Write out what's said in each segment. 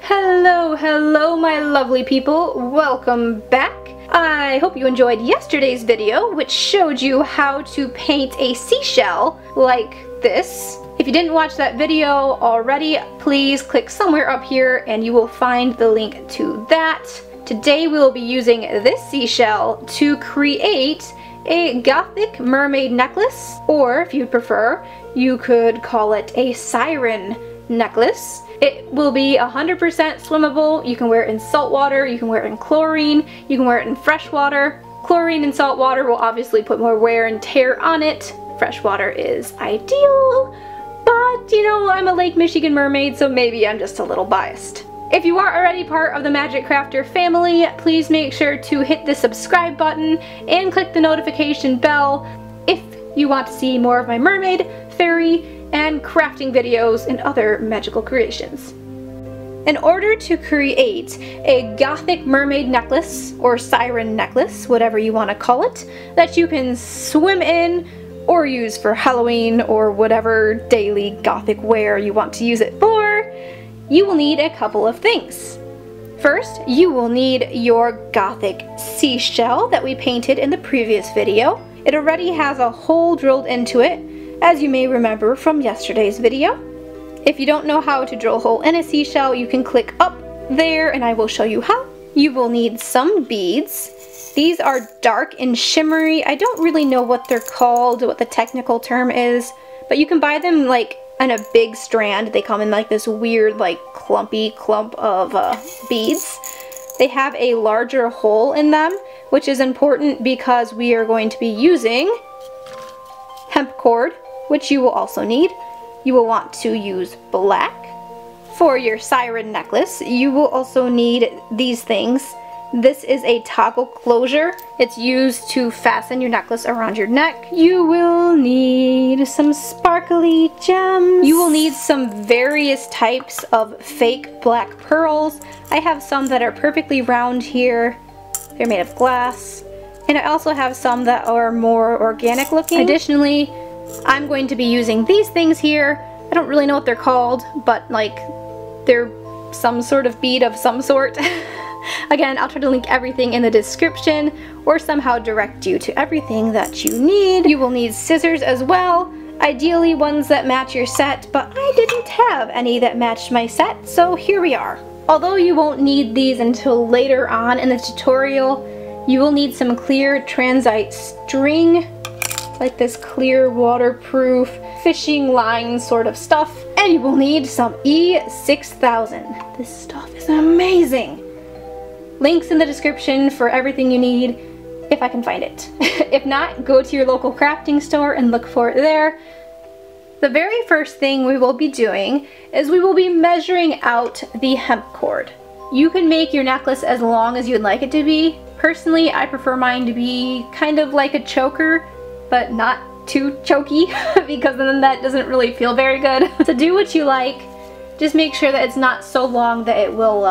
Hello my lovely people, welcome back. I hope you enjoyed yesterday's video, which showed you how to paint a seashell like this. If you didn't watch that video already, please click somewhere up here and you will find the link to that. Today we will be using this seashell to create a gothic mermaid necklace, or if you prefer, you could call it a siren necklace. It will be 100% swimmable. You can wear it in salt water, you can wear it in chlorine, you can wear it in fresh water. Chlorine and salt water will obviously put more wear and tear on it. Fresh water is ideal, but you know, I'm a Lake Michigan mermaid, so maybe I'm just a little biased. If you are already part of the Magic Crafter family, please make sure to hit the subscribe button and click the notification bell if you want to see more of my mermaid, fairy, and crafting videos and other magical creations. In order to create a gothic mermaid necklace or siren necklace, whatever you want to call it, that you can swim in or use for Halloween or whatever daily gothic wear you want to use it for, you will need a couple of things. First, you will need your gothic seashell that we painted in the previous video. It already has a hole drilled into it, as you may remember from yesterday's video. If you don't know how to drill a hole in a seashell, you can click up there and I will show you how. You will need some beads. These are dark and shimmery. I don't really know what they're called, what the technical term is, but you can buy them like in a big strand. They come in like this weird like clumpy clump of beads. They have a larger hole in them, which is important because we are going to be using hemp cord, which you will also need. You will want to use black. For your siren necklace, you will also need these things. This is a toggle closure. It's used to fasten your necklace around your neck. You will need some sparkly gems. You will need some various types of fake black pearls. I have some that are perfectly round here. They're made of glass. And I also have some that are more organic looking. Additionally, I'm going to be using these things here. I don't really know what they're called, but like they're some sort of bead of some sort. Again, I'll try to link everything in the description or somehow direct you to everything that you need. You will need scissors as well, ideally ones that match your set, but I didn't have any that matched my set, so here we are. Although you won't need these until later on in the tutorial, you will need some clear transite string, like this clear waterproof fishing line sort of stuff, and you will need some E6000. This stuff is amazing. Links in the description for everything you need, if I can find it. If not, go to your local crafting store and look for it there. The very first thing we will be doing is we will be measuring out the hemp cord. You can make your necklace as long as you'd like it to be. Personally, I prefer mine to be kind of like a choker, but not too choky, because then that doesn't really feel very good. So do what you like. Just make sure that it's not so long that it will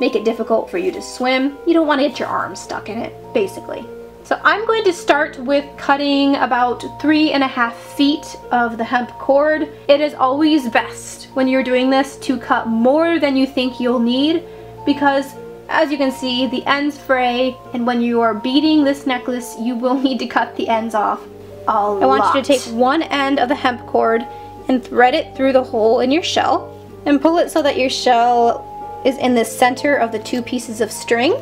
make it difficult for you to swim. You don't want to get your arms stuck in it, basically. So I'm going to start with cutting about 3.5 feet of the hemp cord. It is always best when you're doing this to cut more than you think you'll need, because as you can see, the ends fray, and when you are beading this necklace, you will need to cut the ends off a lot. I want you to take one end of the hemp cord and thread it through the hole in your shell, and pull it so that your shell is in the center of the two pieces of string.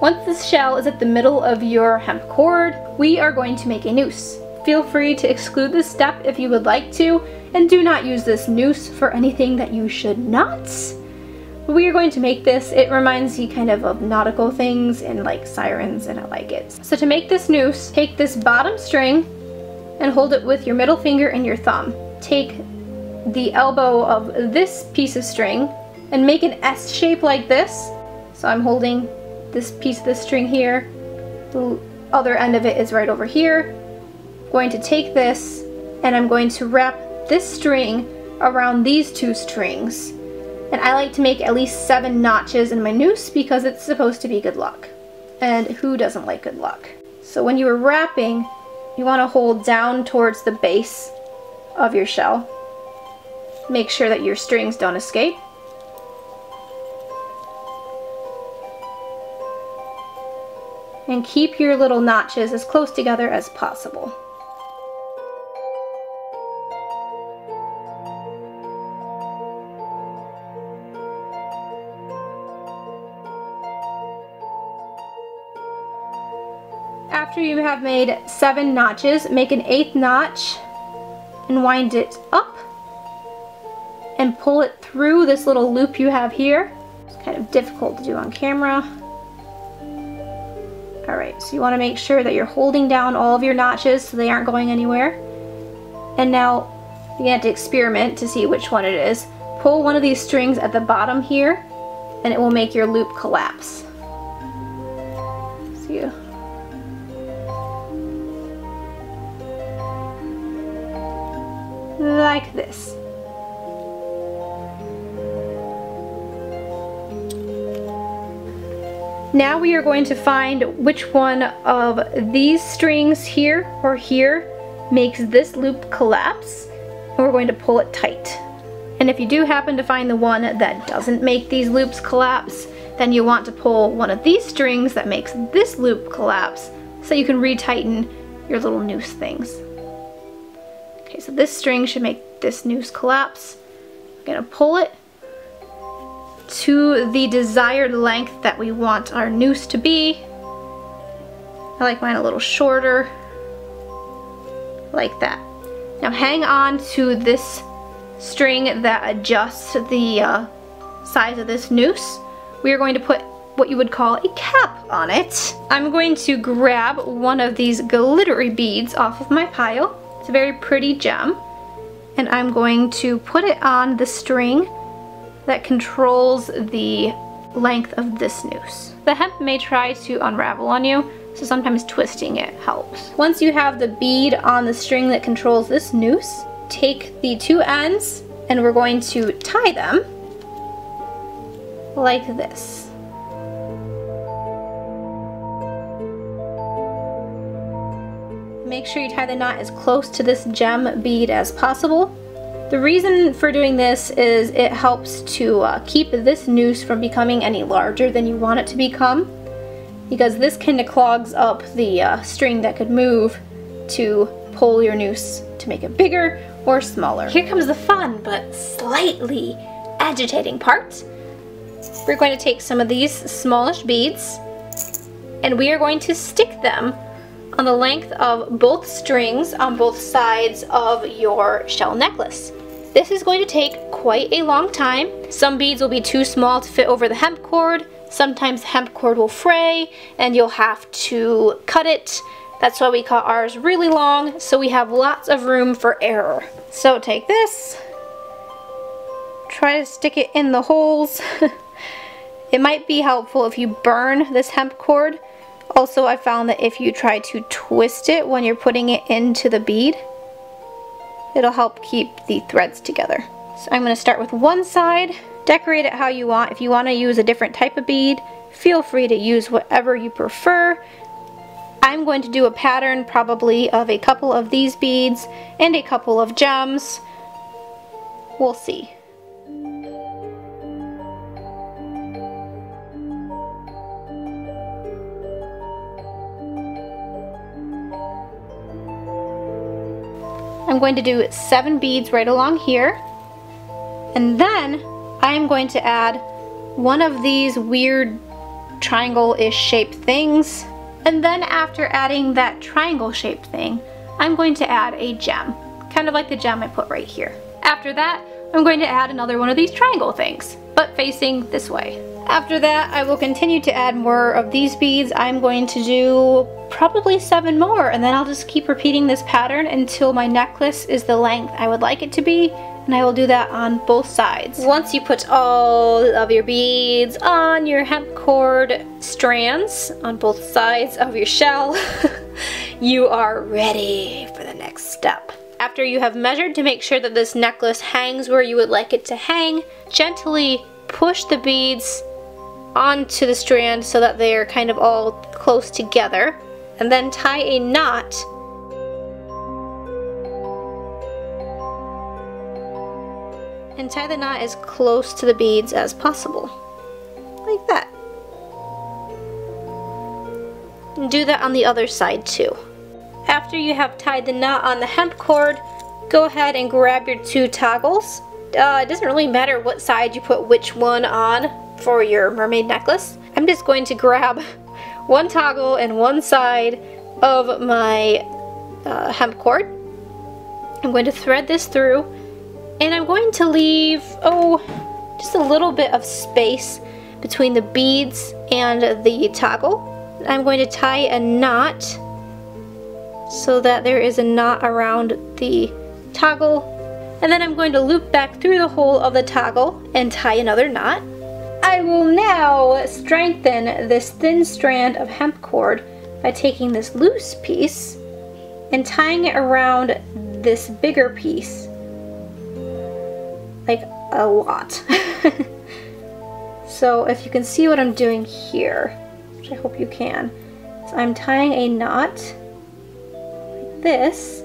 Once the shell is at the middle of your hemp cord, we are going to make a noose. Feel free to exclude this step if you would like to, and do not use this noose for anything that you should not. We are going to make this. It reminds me kind of nautical things and like sirens, and I like it. So to make this noose, take this bottom string and hold it with your middle finger and your thumb. Take the elbow of this piece of string and make an S shape like this. So I'm holding this piece of the string here. The other end of it is right over here. I'm going to take this and I'm going to wrap this string around these two strings. And I like to make at least 7 notches in my noose because it's supposed to be good luck. And who doesn't like good luck? So when you are wrapping, you want to hold down towards the base of your shell. Make sure that your strings don't escape. and keep your little notches as close together as possible. After you have made 7 notches, make an 8th notch and wind it up and pull it through this little loop you have here. It's kind of difficult to do on camera. Alright, so you want to make sure that you're holding down all of your notches so they aren't going anywhere. And now you have to experiment to see which one it is. Pull one of these strings at the bottom here and it will make your loop collapse. See you. Like this. Now we are going to find which one of these strings here or here makes this loop collapse, and we're going to pull it tight. And if you do happen to find the one that doesn't make these loops collapse, then you want to pull one of these strings that makes this loop collapse so you can retighten your little noose things. Okay, so this string should make this noose collapse. I'm gonna pull it to the desired length that we want our noose to be. I like mine a little shorter, like that. Now hang on to this string that adjusts the size of this noose. We are going to put what you would call a cap on it. I'm going to grab one of these glittery beads off of my pile. It's a very pretty gem, and I'm going to put it on the string that controls the length of this noose. The hemp may try to unravel on you, so sometimes twisting it helps. Once you have the bead on the string that controls this noose, take the 2 ends and we're going to tie them like this. Make sure you tie the knot as close to this gem bead as possible. The reason for doing this is it helps to keep this noose from becoming any larger than you want it to become, because this kind of clogs up the string that could move to pull your noose to make it bigger or smaller. Here comes the fun but slightly agitating part. We're going to take some of these smallish beads and we are going to stick them on the length of both strings on both sides of your shell necklace. This is going to take quite a long time. Some beads will be too small to fit over the hemp cord. Sometimes the hemp cord will fray and you'll have to cut it. That's why we cut ours really long, so we have lots of room for error. So take this, try to stick it in the holes. It might be helpful if you burn this hemp cord. Also, I found that if you try to twist it when you're putting it into the bead, it'll help keep the threads together. So I'm going to start with one side, decorate it how you want. If you want to use a different type of bead, feel free to use whatever you prefer. I'm going to do a pattern probably of a couple of these beads and a couple of gems. We'll see. I'm going to do 7 beads right along here, and then I am going to add one of these weird triangle-ish shaped things, and then after adding that triangle shaped thing, I'm going to add a gem, kind of like the gem I put right here. After that, I'm going to add another one of these triangle things, but facing this way. After that, I will continue to add more of these beads. I'm going to do probably 7 more, and then I'll just keep repeating this pattern until my necklace is the length I would like it to be, and I will do that on both sides. Once you put all of your beads on your hemp cord strands on both sides of your shell, you are ready for the next step. After you have measured to make sure that this necklace hangs where you would like it to hang, gently push the beads onto the strand so that they are kind of all close together, and then tie a knot and tie the knot as close to the beads as possible, like that. And do that on the other side too. After you have tied the knot on the hemp cord, go ahead and grab your 2 toggles. It doesn't really matter what side you put which one on for your mermaid necklace. I'm just going to grab 1 toggle and 1 side of my hemp cord. I'm going to thread this through, and I'm going to leave, just a little bit of space between the beads and the toggle. I'm going to tie a knot so that there is a knot around the toggle, and then I'm going to loop back through the hole of the toggle and tie another knot. I will now strengthen this thin strand of hemp cord by taking this loose piece and tying it around this bigger piece, like a lot. So if you can see what I'm doing here, which I hope you can, so I'm tying a knot like this,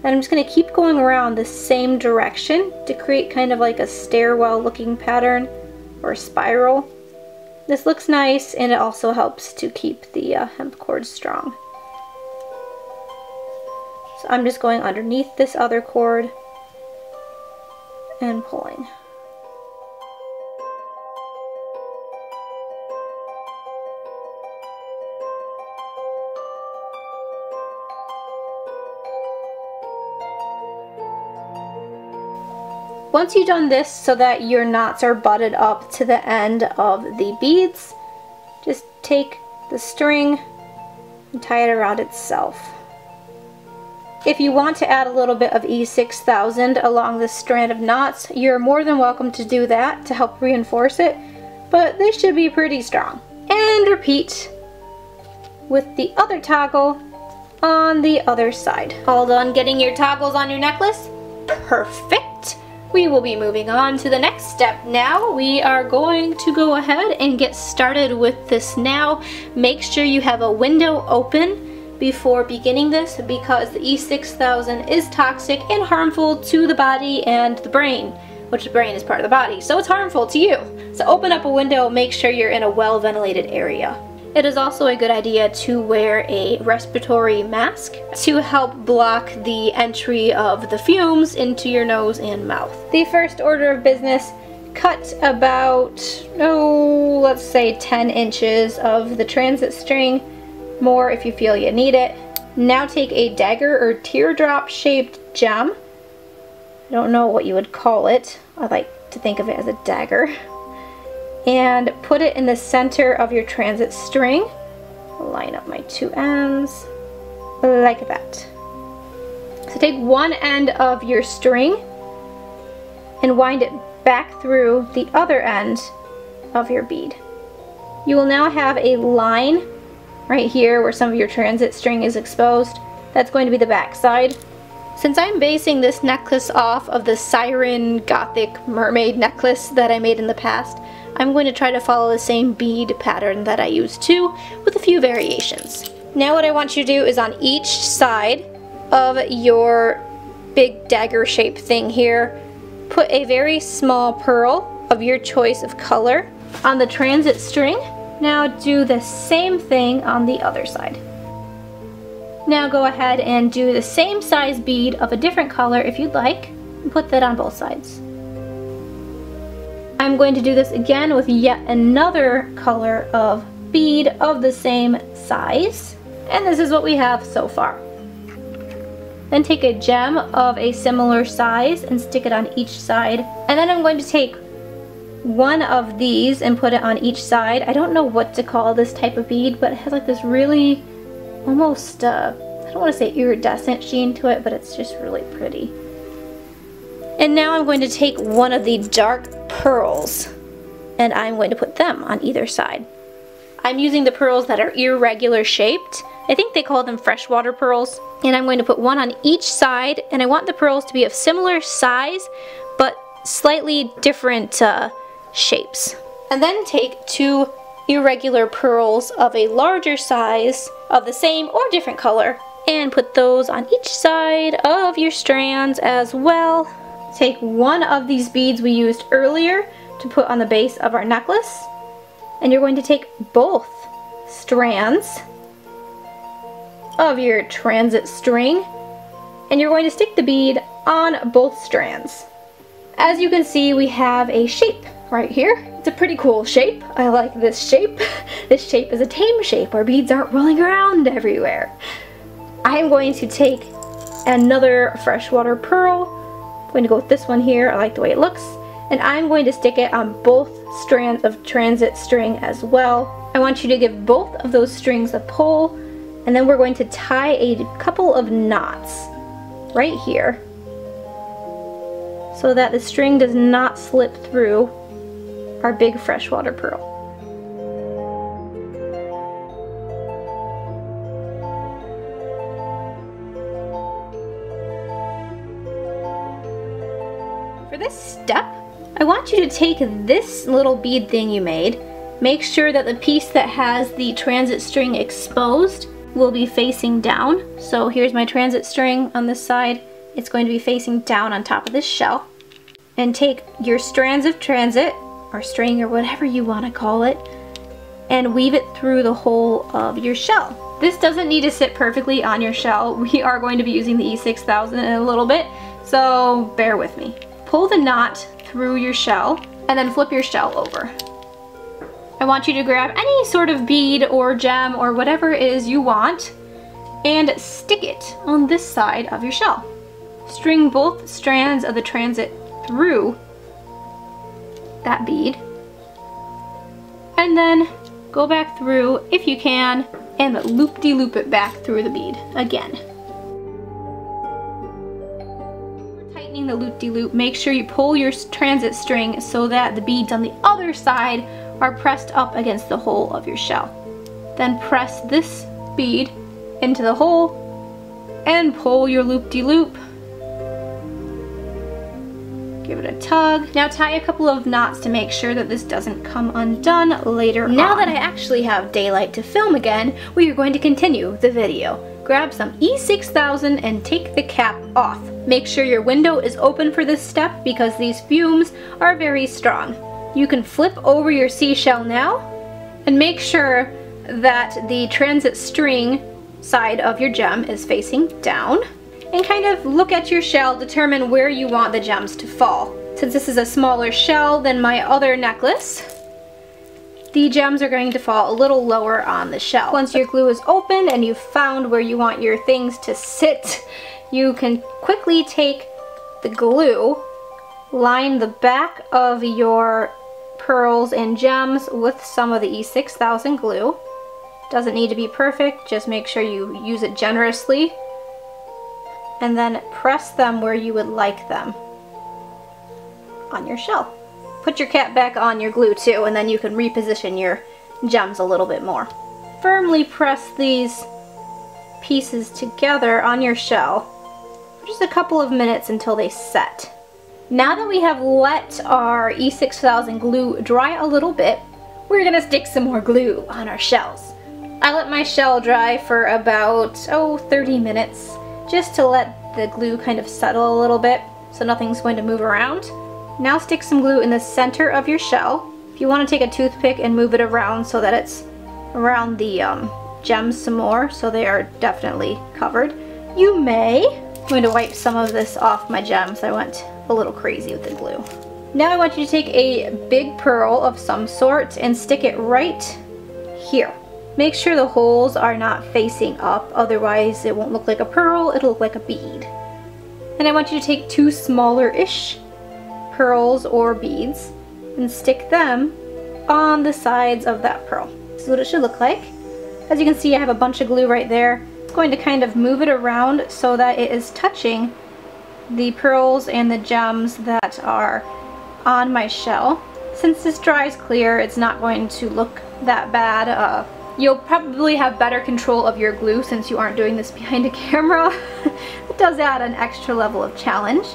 and I'm just going to keep going around the same direction to create kind of like a stairwell looking pattern or a spiral. This looks nice, and it also helps to keep the hemp cord strong. So I'm just going underneath this other cord and pulling. Once you've done this so that your knots are butted up to the end of the beads, just take the string and tie it around itself. If you want to add a little bit of E6000 along this strand of knots, you're more than welcome to do that to help reinforce it, but they should be pretty strong. And repeat with the other toggle on the other side. All done getting your toggles on your necklace? Perfect! We will be moving on to the next step now. We are going to go ahead and get started with this now. Make sure you have a window open before beginning this, because the E6000 is toxic and harmful to the body and the brain, which the brain is part of the body, so it's harmful to you. So open up a window, make sure you're in a well-ventilated area. It is also a good idea to wear a respiratory mask to help block the entry of the fumes into your nose and mouth. The first order of business, cut about, let's say 10 inches of the transit string, more if you feel you need it. Now take a dagger or teardrop shaped gem. I don't know what you would call it. I like to think of it as a dagger. And put it in the center of your transit string. Line up my 2 ends like that. So take one end of your string and wind it back through the other end of your bead. You will now have a line right here where some of your transit string is exposed. That's going to be the back side. Since I'm basing this necklace off of the Siren Gothic mermaid necklace that I made in the past, I'm going to try to follow the same bead pattern that I used too, with a few variations. Now what I want you to do is on each side of your big dagger shaped thing here, put a very small pearl of your choice of color on the transit string. Now do the same thing on the other side. Now go ahead and do the same size bead of a different color if you'd like, and put that on both sides. I'm going to do this again with yet another color of bead of the same size, and this is what we have so far. Then take a gem of a similar size and stick it on each side, and then I'm going to take one of these and put it on each side. I don't know what to call this type of bead, but it has like this really almost, I don't want to say iridescent sheen to it, but it's just really pretty. And now I'm going to take one of the dark pearls and I'm going to put them on either side. I'm using the pearls that are irregular shaped. I think they call them freshwater pearls. And I'm going to put one on each side, and I want the pearls to be of similar size but slightly different shapes. And then take 2 irregular pearls of a larger size of the same or different color and put those on each side of your strands as well. Take one of these beads we used earlier to put on the base of our necklace, and you're going to take both strands of your transit string, and you're going to stick the bead on both strands. As you can see, we have a shape right here. It's a pretty cool shape. I like this shape. This shape is a tame shape where beads aren't rolling around everywhere. I'm going to take another freshwater pearl. I'm going to go with this one here. I like the way it looks. And I'm going to stick it on both strands of transit string as well. I want you to give both of those strings a pull, and then we're going to tie a couple of knots right here so that the string does not slip through our big freshwater pearl. For this step, I want you to take this little bead thing you made, make sure that the piece that has the transit string exposed will be facing down. So here's my transit string on this side. It's going to be facing down on top of this shell. And take your strands of transit, or string, or whatever you want to call it, and weave it through the whole of your shell. This doesn't need to sit perfectly on your shell. We are going to be using the E6000 in a little bit, so bear with me. Pull the knot through your shell, and then flip your shell over. I want you to grab any sort of bead or gem or whatever it is you want, and stick it on this side of your shell. String both strands of the transit through that bead, and then go back through if you can and loop-de-loop it back through the bead again. For tightening the loop-de-loop, make sure you pull your transit string so that the beads on the other side are pressed up against the hole of your shell. Then press this bead into the hole and pull your loop-de-loop. Give it a tug. Now tie a couple of knots to make sure that this doesn't come undone later on. Now that I actually have daylight to film again, we are going to continue the video. Grab some E6000 and take the cap off. Make sure your window is open for this step because these fumes are very strong. You can flip over your seashell now and make sure that the transit string side of your gem is facing down. And kind of look at your shell, determine where you want the gems to fall. Since this is a smaller shell than my other necklace, the gems are going to fall a little lower on the shell. Once your glue is open and you've found where you want your things to sit, you can quickly take the glue, line the back of your pearls and gems with some of the E6000 glue. Doesn't need to be perfect, just make sure you use it generously. And then press them where you would like them on your shell. Put your cap back on your glue too, and then you can reposition your gems a little bit more. Firmly press these pieces together on your shell for just a couple of minutes until they set. Now that we have let our E6000 glue dry a little bit, we're gonna stick some more glue on our shells. I let my shell dry for about, 30 minutes. Just to let the glue kind of settle a little bit so nothing's going to move around. Now stick some glue in the center of your shell. If you want to take a toothpick and move it around so that it's around the gems some more so they are definitely covered, you may. I'm going to wipe some of this off my gems. I went a little crazy with the glue. Now I want you to take a big pearl of some sort and stick it right here. Make sure the holes are not facing up, otherwise it won't look like a pearl, it'll look like a bead. And I want you to take two smaller-ish pearls or beads and stick them on the sides of that pearl. This is what it should look like. As you can see, I have a bunch of glue right there. I'm going to kind of move it around so that it is touching the pearls and the gems that are on my shell. Since this dries clear, it's not going to look that bad. You'll probably have better control of your glue since you aren't doing this behind a camera. It does add an extra level of challenge.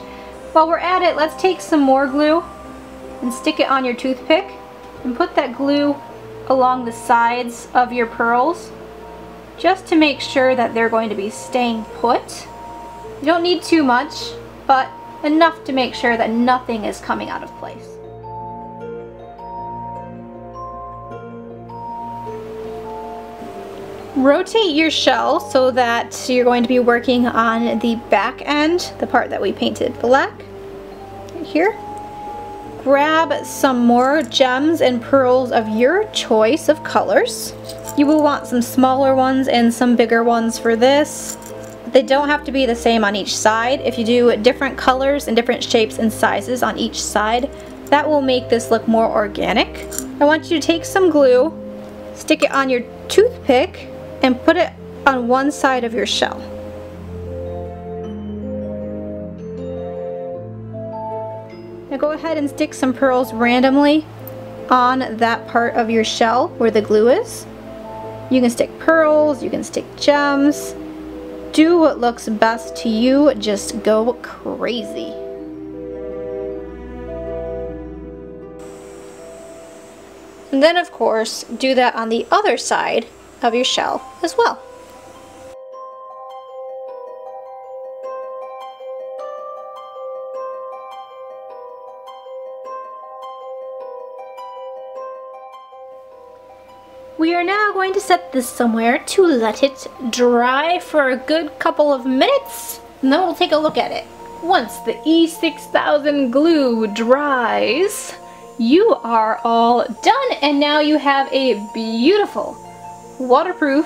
While we're at it, let's take some more glue and stick it on your toothpick and put that glue along the sides of your pearls just to make sure that they're going to be staying put. You don't need too much, but enough to make sure that nothing is coming out of place. Rotate your shell so that you're going to be working on the back end, the part that we painted black. Right here. Grab some more gems and pearls of your choice of colors. You will want some smaller ones and some bigger ones for this. They don't have to be the same on each side. If you do different colors and different shapes and sizes on each side, that will make this look more organic. I want you to take some glue, stick it on your toothpick, and put it on one side of your shell. Now go ahead and stick some pearls randomly on that part of your shell where the glue is. You can stick pearls, you can stick gems. Do what looks best to you, just go crazy. And then of course, do that on the other side of your shell as well. We are now going to set this somewhere to let it dry for a good couple of minutes, and then we'll take a look at it. Once the E6000 glue dries, you are all done, and now you have a beautiful, waterproof,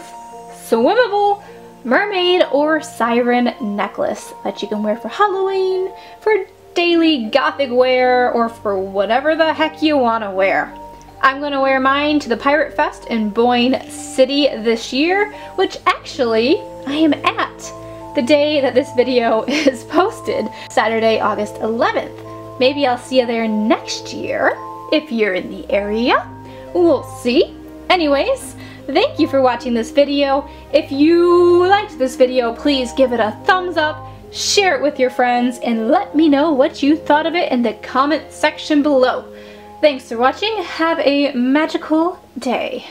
swimmable mermaid or siren necklace that you can wear for Halloween, for daily gothic wear, or for whatever the heck you want to wear. I'm going to wear mine to the Pirate Fest in Boyne City this year, which actually I am at the day that this video is posted, Saturday, August 11th. Maybe I'll see you there next year if you're in the area. We'll see. Anyways, thank you for watching this video. If you liked this video, please give it a thumbs up, share it with your friends, and let me know what you thought of it in the comment section below. Thanks for watching. Have a magical day.